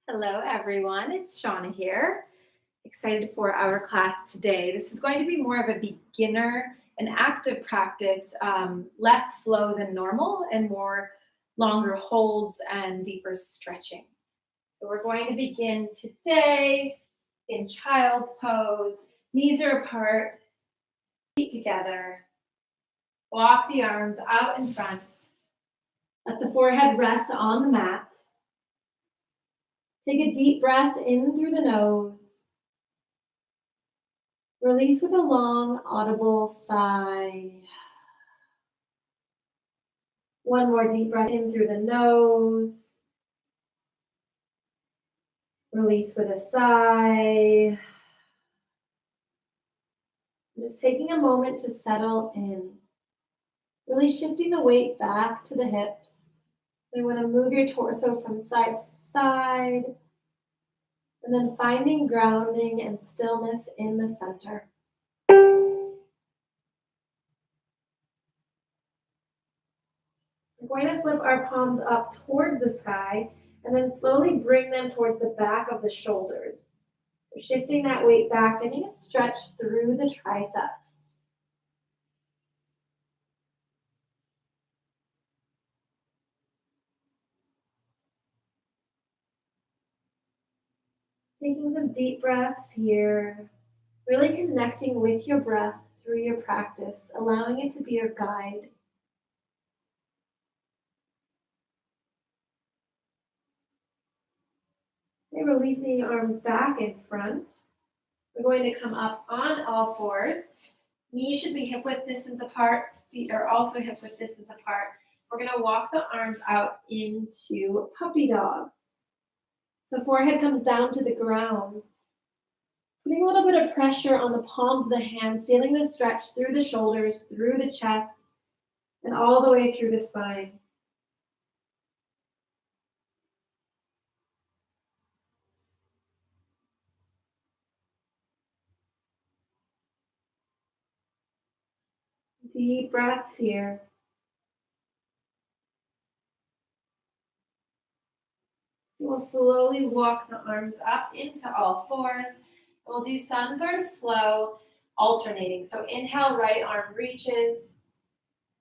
Hello, everyone. It's Shauna here. Excited for our class today. This is going to be more of a beginner and active practice, less flow than normal and more longer holds and deeper stretching. So we're going to begin today in child's pose. Knees are apart, feet together. Walk the arms out in front. Let the forehead rest on the mat. Take a deep breath in through the nose. Release with a long, audible sigh. One more deep breath in through the nose. Release with a sigh. Just taking a moment to settle in. Really shifting the weight back to the hips. You want to move your torso from side to side. And then finding grounding and stillness in the center. We're going to flip our palms up towards the sky and then slowly bring them towards the back of the shoulders. So shifting that weight back, getting a stretch through the triceps. Taking some deep breaths here, really connecting with your breath through your practice, allowing it to be your guide. Okay, releasing the arms back in front. We're going to come up on all fours. Knees should be hip width distance apart. Feet are also hip width distance apart. We're going to walk the arms out into puppy dog. So forehead comes down to the ground. Putting a little bit of pressure on the palms of the hands, feeling the stretch through the shoulders, through the chest, and all the way through the spine. Deep breaths here. We'll slowly walk the arms up into all fours. We'll do sunbird flow alternating. So inhale, right arm reaches.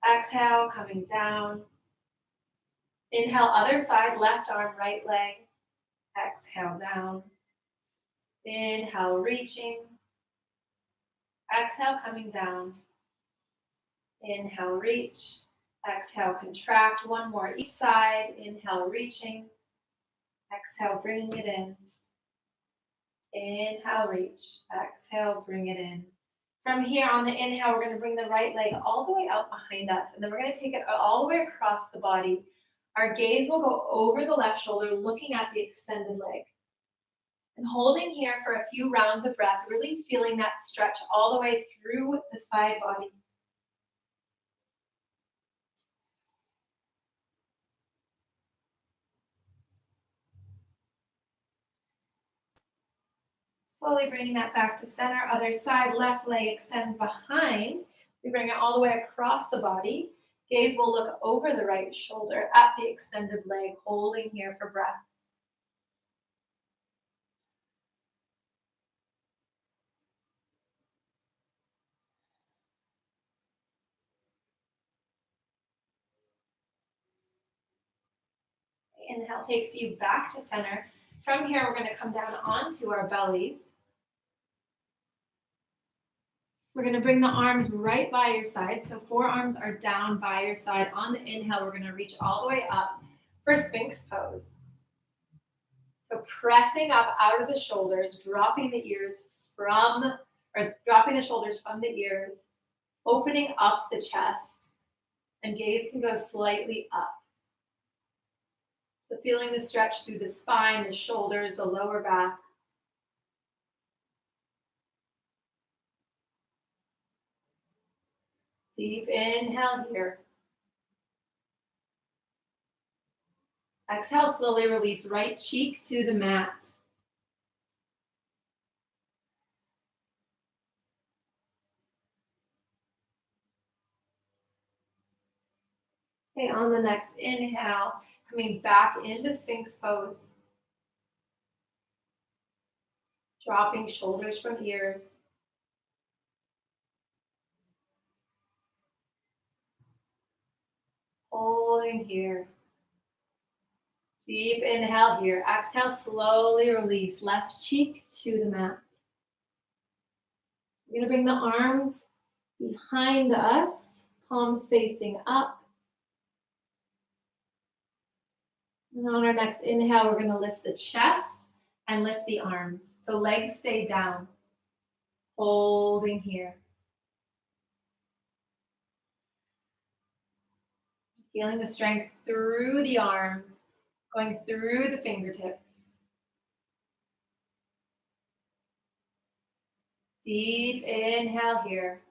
Exhale, coming down. Inhale, other side, left arm, right leg. Exhale, down. Inhale, reaching. Exhale, coming down. Inhale, reach. Exhale, contract. One more each side. Inhale, reaching. Exhale, bringing it in. Inhale, reach. Exhale, bring it in. From here on the inhale, we're going to bring the right leg all the way out behind us. And then we're going to take it all the way across the body. Our gaze will go over the left shoulder, looking at the extended leg. And holding here for a few rounds of breath, really feeling that stretch all the way through the side body. Slowly bringing that back to center. Other side, left leg extends behind. We bring it all the way across the body. Gaze will look over the right shoulder at the extended leg, holding here for breath. Inhale takes you back to center. From here, we're going to come down onto our bellies. We're going to bring the arms right by your side. So forearms are down by your side. On the inhale, we're going to reach all the way up for Sphinx pose. So pressing up out of the shoulders, dropping the shoulders from the ears, opening up the chest, and gaze can go slightly up. So feeling the stretch through the spine, the shoulders, the lower back. Deep inhale here. Exhale, slowly release right cheek to the mat. Okay, on the next inhale, coming back into Sphinx pose. Dropping shoulders from ears. Holding here. Deep inhale here. Exhale, slowly release. Left cheek to the mat. We're going to bring the arms behind us, palms facing up. And on our next inhale, we're going to lift the chest and lift the arms. So legs stay down. Holding here. Feeling the strength through the arms, going through the fingertips. Deep inhale here.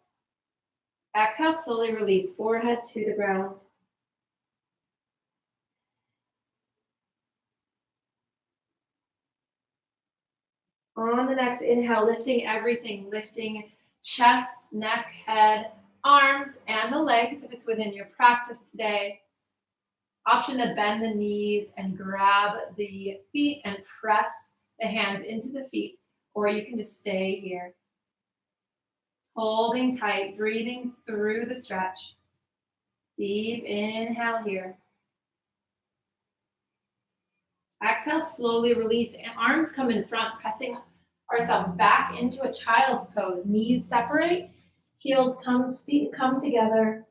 Exhale, slowly release, forehead to the ground. On the next inhale, lifting everything, lifting chest, neck, head, arms, and the legs if it's within your practice today. Option to bend the knees and grab the feet and press the hands into the feet, or you can just stay here. Holding tight, breathing through the stretch. Deep inhale here. Exhale, slowly release. Arms come in front, pressing ourselves back into a child's pose. Knees separate, heels come, feet come together.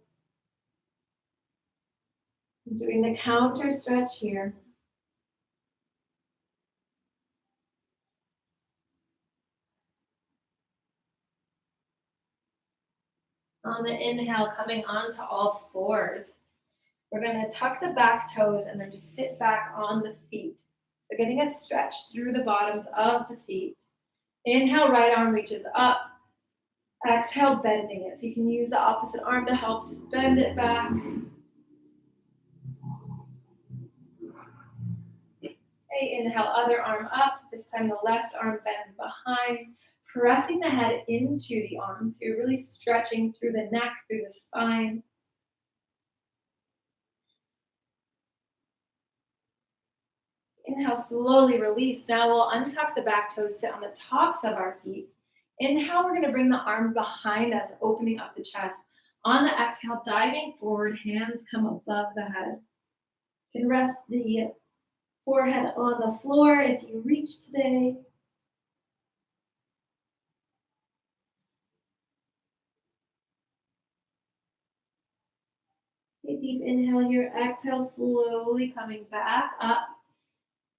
Doing the counter stretch here. On the inhale, coming onto all fours. We're going to tuck the back toes and then just sit back on the feet. So getting a stretch through the bottoms of the feet. Inhale, right arm reaches up. Exhale, bending it. So you can use the opposite arm to help just bend it back. Okay, inhale, other arm up. This time the left arm bends behind, pressing the head into the arms. So you're really stretching through the neck, through the spine. Inhale, slowly release. Now we'll untuck the back toes, sit on the tops of our feet. Inhale, we're going to bring the arms behind us, opening up the chest. On the exhale, diving forward, hands come above the head. You can rest the forehead on the floor if you reach today. Okay, deep inhale here. Exhale, slowly coming back up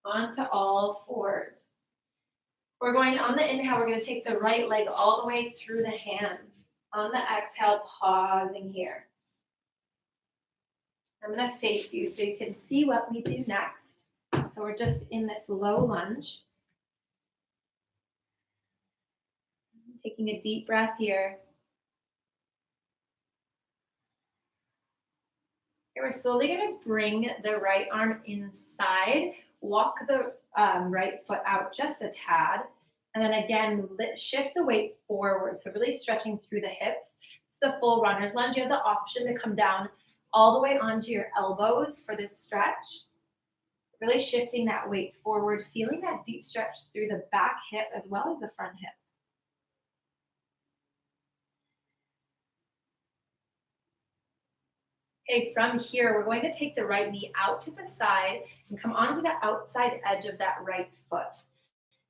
onto all fours. We're going on the inhale, we're going to take the right leg all the way through the hands. On the exhale, pausing here. I'm going to face you so you can see what we do next. So we're just in this low lunge. Taking a deep breath here. Okay, we're slowly going to bring the right arm inside. Walk the right foot out just a tad. And then again, shift the weight forward. So really stretching through the hips. It's a full runner's lunge. You have the option to come down all the way onto your elbows for this stretch. Really shifting that weight forward, feeling that deep stretch through the back hip as well as the front hip. Okay, from here, we're going to take the right knee out to the side and come onto the outside edge of that right foot.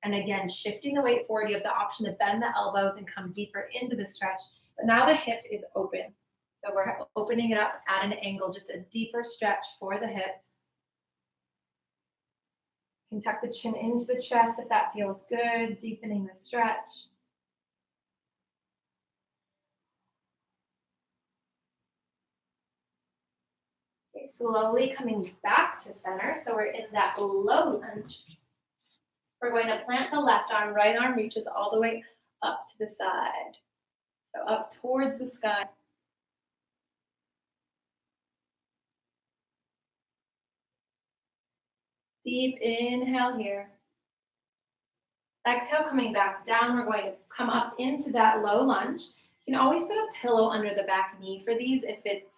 And again, shifting the weight forward, you have the option to bend the elbows and come deeper into the stretch. But now the hip is open. So we're opening it up at an angle, just a deeper stretch for the hips. You can tuck the chin into the chest if that feels good, deepening the stretch. Okay, slowly coming back to center. So we're in that low lunge. We're going to plant the left arm, right arm reaches all the way up to the side. So up towards the sky. Deep inhale here. Exhale, coming back down. We're going to come up into that low lunge. You can always put a pillow under the back knee for these if it's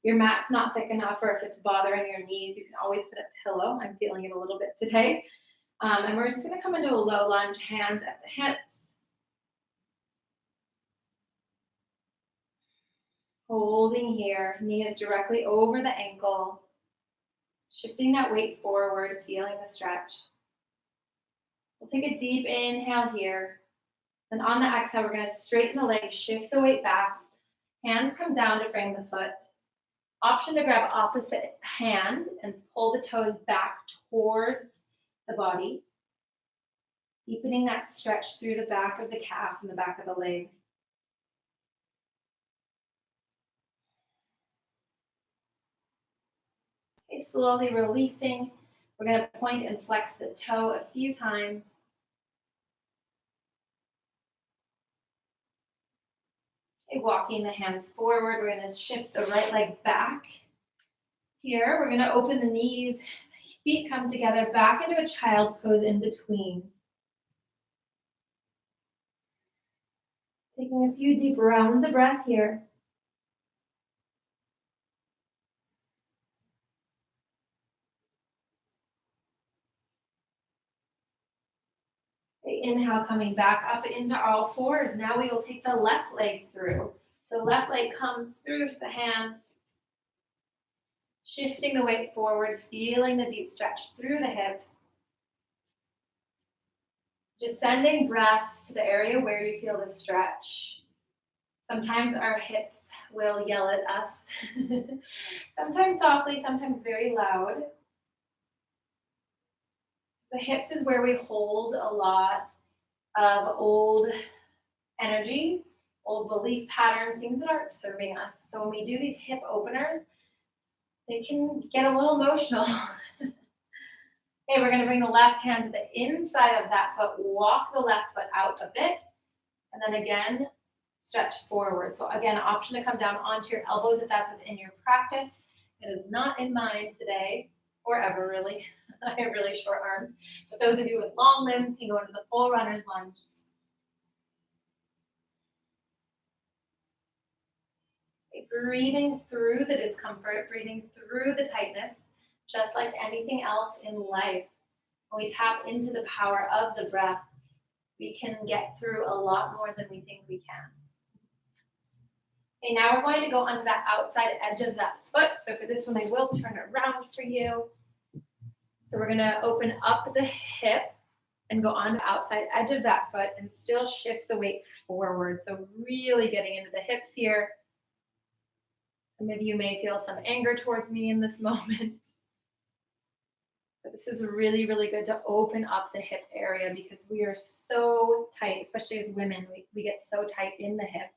your mat's not thick enough or if it's bothering your knees. You can always put a pillow. I'm feeling it a little bit today. And we're just going to come into a low lunge, hands at the hips. Holding here, knee is directly over the ankle. Shifting that weight forward, feeling the stretch. We'll take a deep inhale here. Then on the exhale, we're going to straighten the legs, shift the weight back. Hands come down to frame the foot. Option to grab opposite hand and pull the toes back towards the body. Deepening that stretch through the back of the calf and the back of the leg. Okay, slowly releasing. We're going to point and flex the toe a few times. Okay, walking the hands forward. We're going to shift the right leg back. Here, we're going to open the knees. Feet come together back into a child's pose in between. Taking a few deep rounds of breath here. Inhale, coming back up into all fours. Now we will take the left leg through. So the left leg comes through to the hands. Shifting the weight forward, feeling the deep stretch through the hips. Just sending breath to the area where you feel the stretch. Sometimes our hips will yell at us. Sometimes softly, sometimes very loud. The hips is where we hold a lot of old energy, old belief patterns, things that aren't serving us. So when we do these hip openers, they can get a little emotional. Okay, we're going to bring the left hand to the inside of that foot, walk the left foot out a bit, and then again, stretch forward. So again, option to come down onto your elbows if that's within your practice. It is not in mine today, or ever really. I have really short arms. But those of you with long limbs can go into the full runner's lunge. Okay, breathing through the discomfort, breathing through the tightness, just like anything else in life. When we tap into the power of the breath, we can get through a lot more than we think we can. Okay, now we're going to go onto that outside edge of that foot. So for this one, I will turn around for you. So we're going to open up the hip and go on the outside edge of that foot and still shift the weight forward. So really getting into the hips here. Some of you may feel some anger towards me in this moment. But this is really, really good to open up the hip area because we are so tight, especially as women, we get so tight in the hips.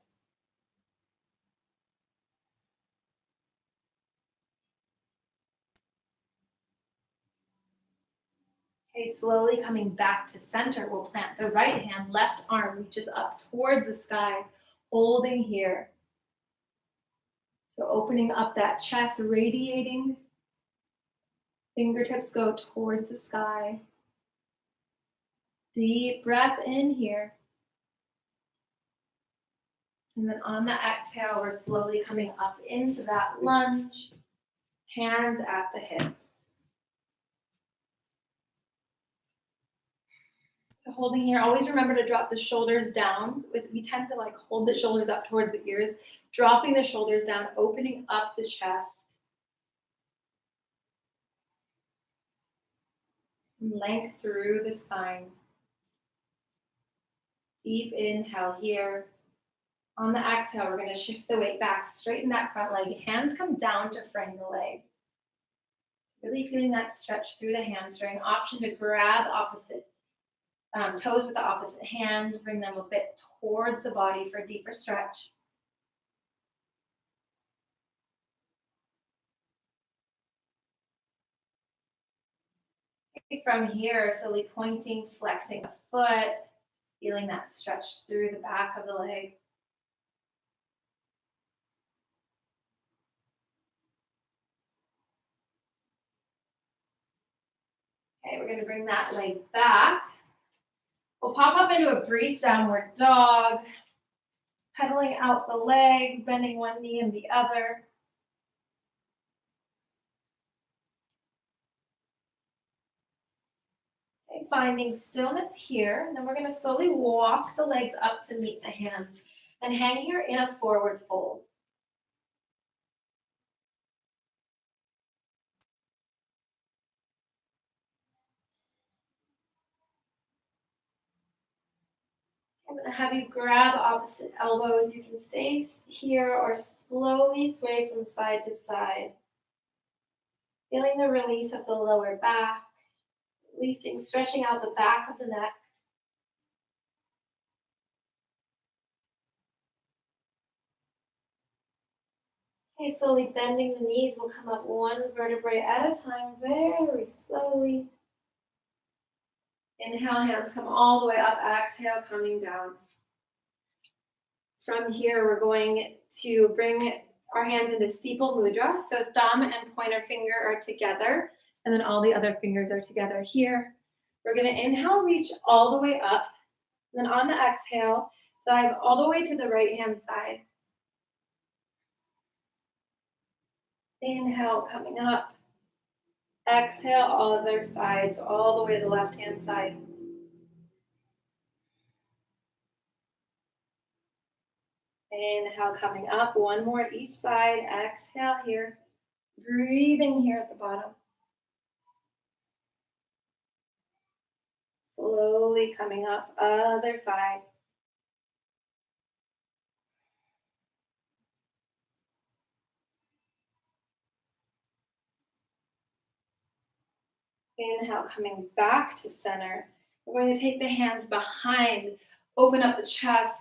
Okay, slowly coming back to center, we'll plant the right hand, left arm reaches up towards the sky, holding here. So opening up that chest, radiating. Fingertips go towards the sky. Deep breath in here. And then on the exhale, we're slowly coming up into that lunge. Hands at the hips. So holding here, always remember to drop the shoulders down. We tend to hold the shoulders up towards the ears. Dropping the shoulders down, opening up the chest. Length through the spine. Deep inhale here. On the exhale, we're going to shift the weight back, straighten that front leg. Hands come down to frame the leg. Really feeling that stretch through the hamstring. Option to grab opposite toes with the opposite hand. Bring them a bit towards the body for a deeper stretch. From here, slowly pointing, flexing the foot, feeling that stretch through the back of the leg. Okay, we're going to bring that leg back. We'll pop up into a brief downward dog, pedaling out the legs, bending one knee and the other. Okay, finding stillness here. And then we're going to slowly walk the legs up to meet the hands and hang here in a forward fold. I'm going to have you grab opposite elbows. You can stay here or slowly sway from side to side. Feeling the release of the lower back, releasing, stretching out the back of the neck. Okay, slowly bending the knees. We'll come up one vertebrae at a time, very slowly. Inhale, hands come all the way up. Exhale, coming down. From here, we're going to bring our hands into Steeple Mudra. So thumb and pointer finger are together, and then all the other fingers are together here. We're going to inhale, reach all the way up. And then on the exhale, dive all the way to the right-hand side. Inhale, coming up. Exhale, all other sides, all the way to the left-hand side. Inhale, coming up. One more each side. Exhale here. Breathing here at the bottom. Slowly coming up, other side. Inhale, coming back to center. We're going to take the hands behind, open up the chest,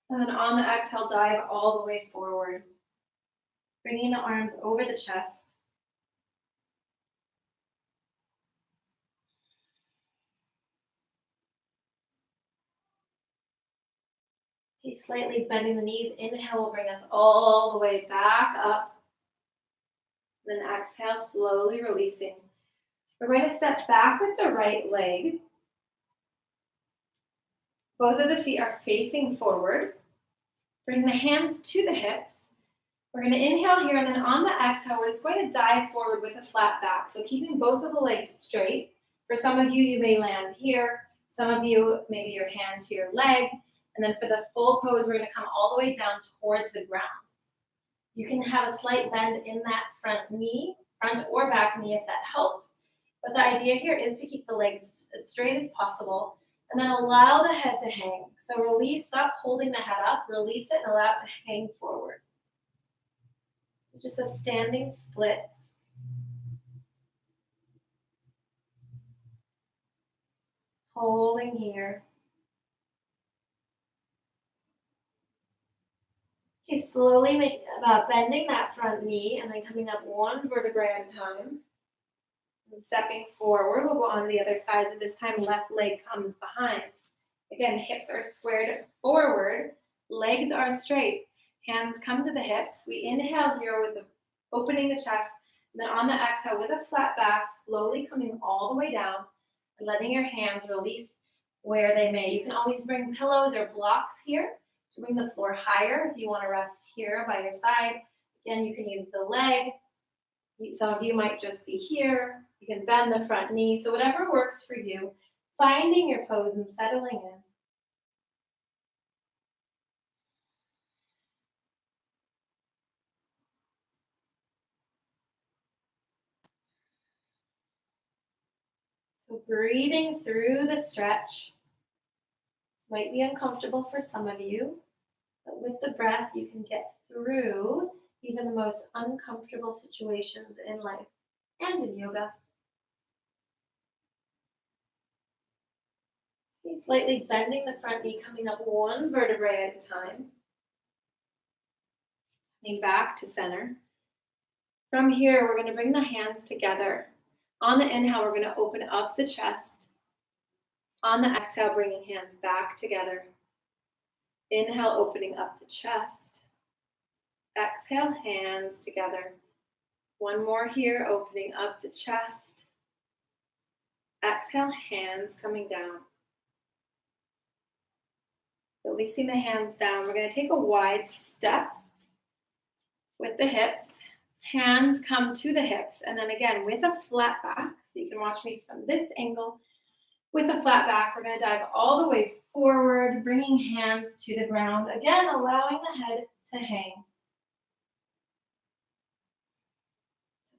and then on the exhale, dive all the way forward. Bringing the arms over the chest. Okay, slightly bending the knees. Inhale will bring us all the way back up. Then exhale, slowly releasing. We're going to step back with the right leg. Both of the feet are facing forward. Bring the hands to the hips. We're going to inhale here, and then on the exhale, we're just going to dive forward with a flat back. So keeping both of the legs straight. For some of you, you may land here. Some of you, maybe your hand to your leg. And then for the full pose, we're going to come all the way down towards the ground. You can have a slight bend in that front knee, front or back knee if that helps. But the idea here is to keep the legs as straight as possible and then allow the head to hang. So release, stop holding the head up, release it and allow it to hang forward. It's just a standing split. Holding here. Okay, slowly bending that front knee and then coming up one vertebrae at a time. And stepping forward, we'll go on to the other side. So this time, left leg comes behind. Again, hips are squared forward, legs are straight. Hands come to the hips. We inhale here with opening the chest. And then on the exhale, with a flat back, slowly coming all the way down and letting your hands release where they may. You can always bring pillows or blocks here to bring the floor higher if you want to rest here by your side. Again, you can use the leg. Some of you might just be here. You can bend the front knee. So whatever works for you, finding your pose and settling in. So breathing through the stretch. This might be uncomfortable for some of you, but with the breath, you can get through even the most uncomfortable situations in life and in yoga. Okay, slightly bending the front knee, coming up one vertebrae at a time. Coming back to center. From here, we're going to bring the hands together. On the inhale, we're going to open up the chest. On the exhale, bringing hands back together. Inhale, opening up the chest. Exhale, hands together. One more here, opening up the chest. Exhale, hands coming down. Releasing the hands down. We're going to take a wide step with the hips. Hands come to the hips. And then again, with a flat back, so you can watch me from this angle, With a flat back, we're going to dive all the way forward, bringing hands to the ground. Again, allowing the head to hang.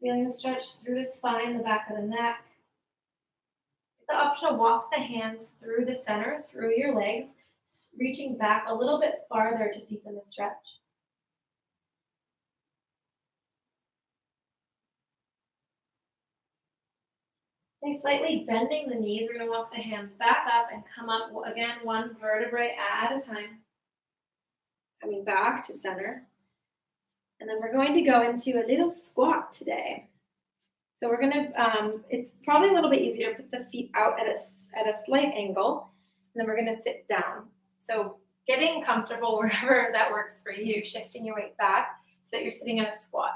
Feeling the stretch through the spine, the back of the neck. The option to walk the hands through the center, through your legs, reaching back a little bit farther to deepen the stretch. Okay, slightly bending the knees, we're going to walk the hands back up and come up again, one vertebrae at a time. Coming back to center. And then we're going to go into a little squat today. So we're going to, it's probably a little bit easier to put the feet out at a slight angle. And then we're going to sit down. So getting comfortable wherever that works for you, shifting your weight back so that you're sitting in a squat.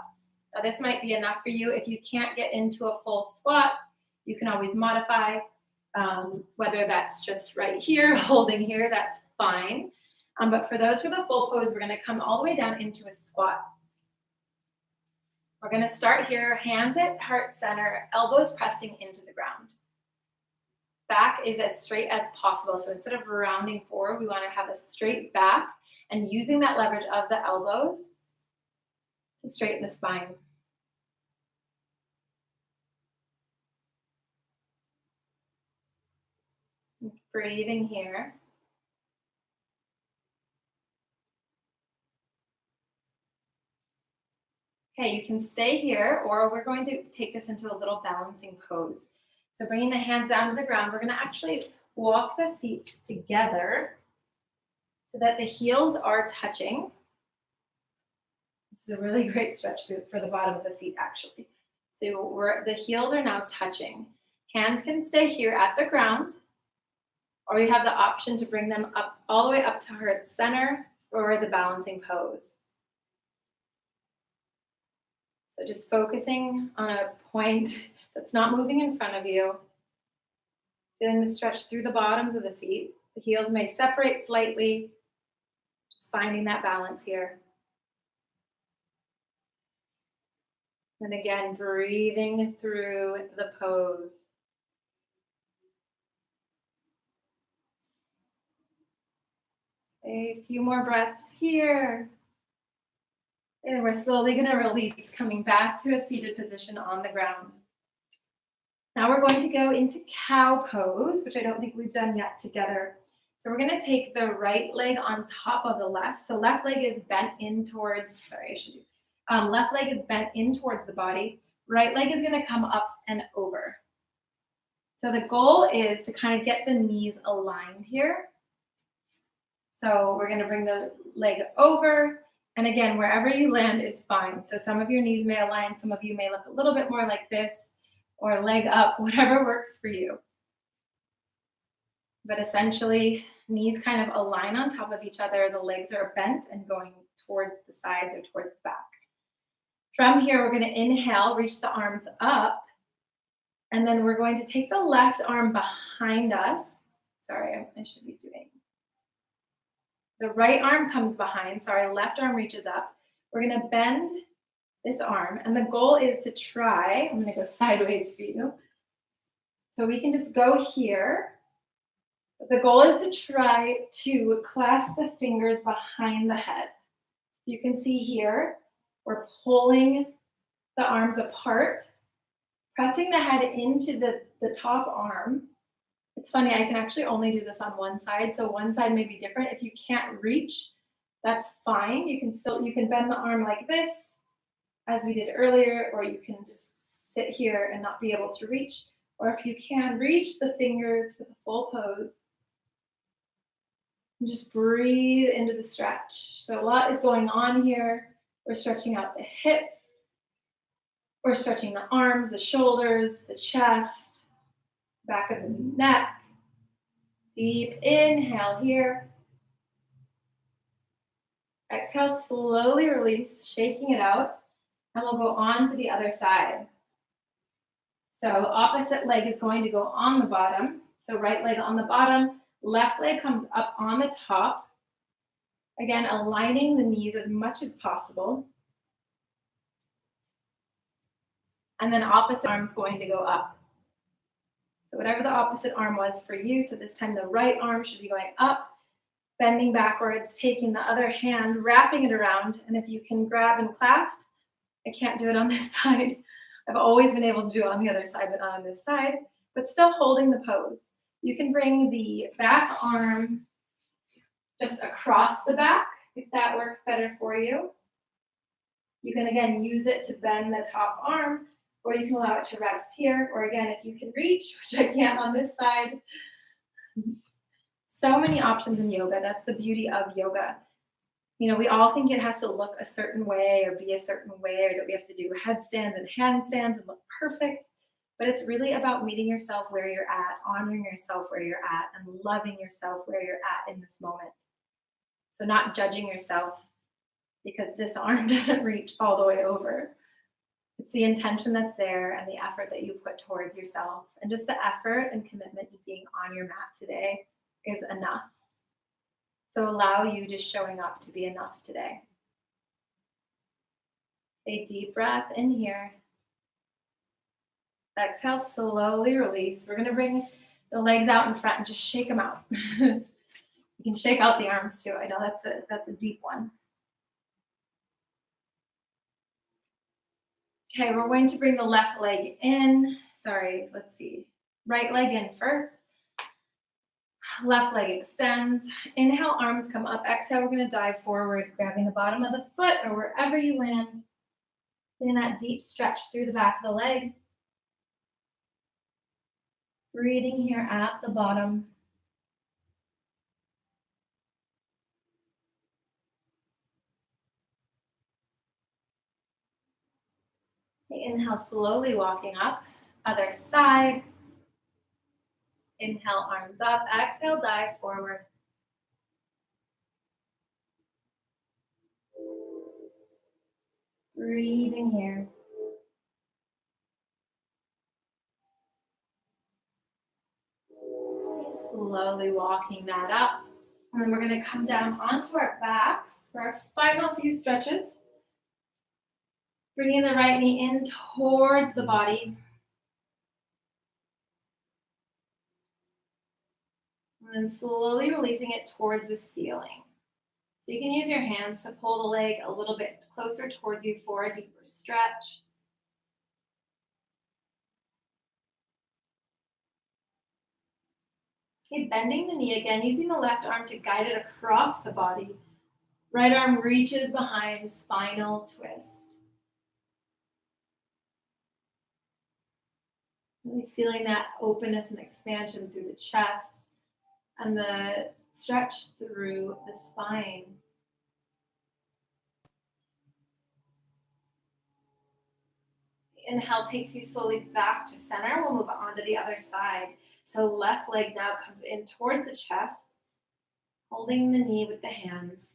Now this might be enough for you. If you can't get into a full squat, you can always modify, whether that's just right here, holding here, that's fine. But for those for the full pose, we're going to come all the way down into a squat. We're going to start here, hands at heart center, elbows pressing into the ground. Back is as straight as possible. So instead of rounding forward, we want to have a straight back and using that leverage of the elbows to straighten the spine. Breathing here. Okay, you can stay here, or we're going to take this into a little balancing pose. So bringing the hands down to the ground, we're going to actually walk the feet together so that the heels are touching. This is a really great stretch for the bottom of the feet, actually. So the heels are now touching. Hands can stay here at the ground, or you have the option to bring them up all the way up to heart center for the balancing pose. So just focusing on a point that's not moving in front of you. Feeling the stretch through the bottoms of the feet. The heels may separate slightly. Just finding that balance here. And again, breathing through the pose. A few more breaths here. And we're slowly going to release, coming back to a seated position on the ground. Now we're going to go into cow pose, which I don't think we've done yet together. So we're going to take the right leg on top of the left. So left leg is bent in towards, left leg is bent in towards the body. Right leg is going to come up and over. So the goal is to kind of get the knees aligned here. So we're going to bring the leg over. And again, wherever you land is fine. So some of your knees may align, some of you may look a little bit more like this, or leg up, whatever works for you. But essentially, knees kind of align on top of each other. The legs are bent and going towards the sides or towards the back. From here, we're going to inhale, reach the arms up. And then we're going to take the left arm behind us. Sorry, I should be doing. The right arm comes behind. Sorry, left arm reaches up. We're going to bend this arm. And the goal is to try, I'm going to go sideways for you. So we can just go here. The goal is to try to clasp the fingers behind the head. You can see here, we're pulling the arms apart, pressing the head into the top arm. It's funny, I can actually only do this on one side, so one side may be different. If you can't reach, that's fine. You can bend the arm like this, as we did earlier, or you can just sit here and not be able to reach. Or if you can, reach the fingers for the full pose. And just breathe into the stretch. So a lot is going on here. We're stretching out the hips. We're stretching the arms, the shoulders, the chest, back of the neck. Deep inhale here. Exhale, slowly release, shaking it out. And we'll go on to the other side. So opposite leg is going to go on the bottom. So right leg on the bottom, left leg comes up on the top. Again, aligning the knees as much as possible. And then opposite arm's going to go up. So whatever the opposite arm was for you, so this time the right arm should be going up, bending backwards, taking the other hand, wrapping it around, and if you can grab and clasp, I can't do it on this side. I've always been able to do it on the other side, but not on this side, but still holding the pose. You can bring the back arm just across the back, if that works better for you. You can, again, use it to bend the top arm, or you can allow it to rest here, or again, if you can reach, which I can't on this side. So many options in yoga. That's the beauty of yoga. You know, we all think it has to look a certain way or be a certain way, or that we have to do headstands and handstands and look perfect. But it's really about meeting yourself where you're at, honoring yourself where you're at, and loving yourself where you're at in this moment. So not judging yourself because this arm doesn't reach all the way over. It's the intention that's there and the effort that you put towards yourself. And just the effort and commitment to being on your mat today is enough. So allow you just showing up to be enough today. A deep breath in here. Exhale, slowly release. We're going to bring the legs out in front and just shake them out. You can shake out the arms too. I know that's a deep one. Okay, we're going to bring the left leg in. Sorry, let's see. Right leg in first. Left leg extends. Inhale, arms come up. Exhale, we're going to dive forward, grabbing the bottom of the foot or wherever you land. Getting that deep stretch through the back of the leg. Breathing here at the bottom. Okay, inhale, slowly walking up. Other side. Inhale, arms up. Exhale, dive forward. Breathing here. Slowly walking that up. And then we're going to come down onto our backs for our final few stretches. Bringing the right knee in towards the body. And then slowly releasing it towards the ceiling. So you can use your hands to pull the leg a little bit closer towards you for a deeper stretch. Okay, bending the knee again, using the left arm to guide it across the body. Right arm reaches behind, spinal twist. Really feeling that openness and expansion through the chest and the stretch through the spine. Inhale takes you slowly back to center. We'll move on to the other side. So left leg now comes in towards the chest, holding the knee with the hands.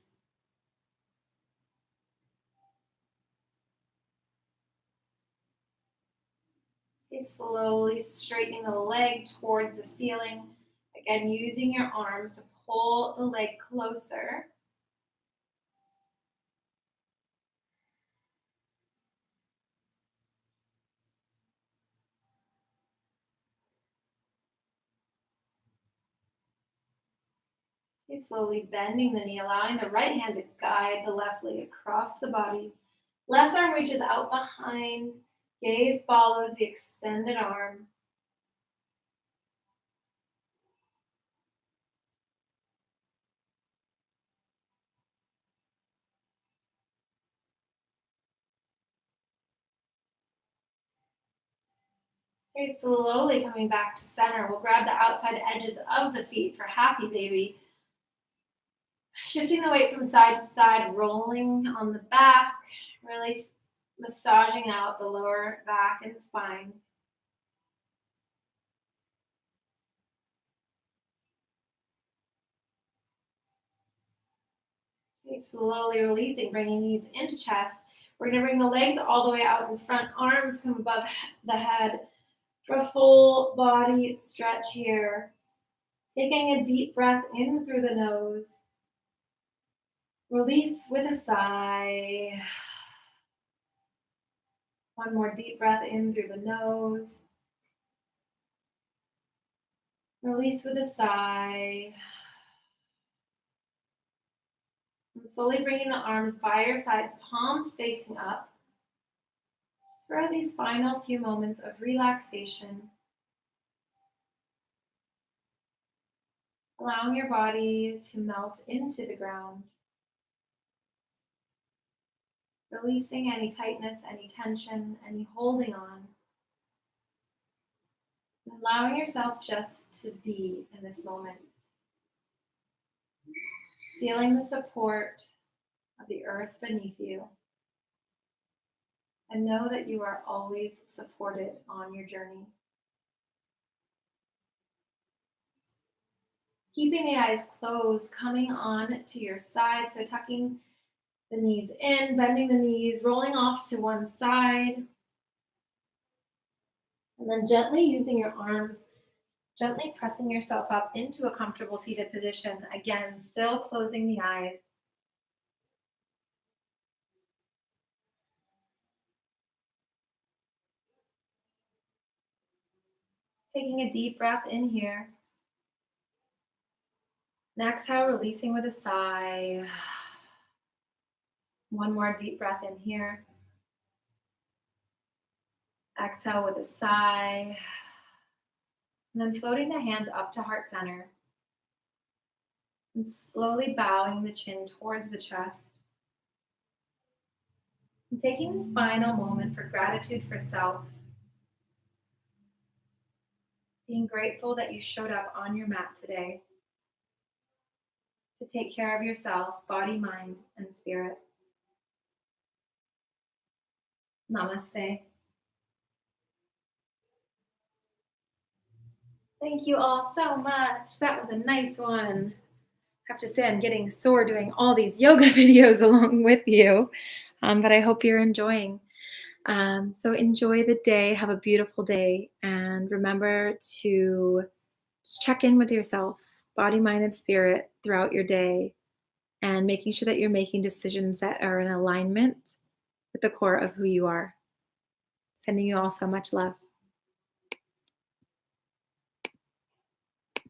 Okay, slowly straightening the leg towards the ceiling. Again, using your arms to pull the leg closer. Okay, slowly bending the knee, allowing the right hand to guide the left leg across the body. Left arm reaches out behind. Gaze follows the extended arm. Okay, slowly coming back to center. We'll grab the outside edges of the feet for happy baby. Shifting the weight from side to side, rolling on the back, really massaging out the lower back and spine. Okay, slowly releasing, bringing knees into chest. We're going to bring the legs all the way out in front, arms come above the head for a full body stretch here. Taking a deep breath in through the nose. Release with a sigh. One more deep breath in through the nose. Release with a sigh. And slowly bringing the arms by your sides, palms facing up. Just for these final few moments of relaxation. Allowing your body to melt into the ground. Releasing any tightness, any tension, any holding on. Allowing yourself just to be in this moment. Feeling the support of the earth beneath you. And know that you are always supported on your journey. Keeping the eyes closed, coming on to your side. So tucking the knees in, bending the knees, rolling off to one side. And then gently using your arms, gently pressing yourself up into a comfortable seated position. Again, still closing the eyes. Taking a deep breath in here. And exhale, releasing with a sigh. One more deep breath in here. Exhale with a sigh. And then floating the hands up to heart center. And slowly bowing the chin towards the chest. And taking this final moment for gratitude for self. Being grateful that you showed up on your mat today to take care of yourself, body, mind, and spirit. Namaste. Thank you all so much. That was a nice one. I have to say, I'm getting sore doing all these yoga videos along with you, but I hope you're enjoying. So enjoy the day. Have a beautiful day. And remember to just check in with yourself, body, mind, and spirit throughout your day, and making sure that you're making decisions that are in alignment with the core of who you are. Sending you all so much love.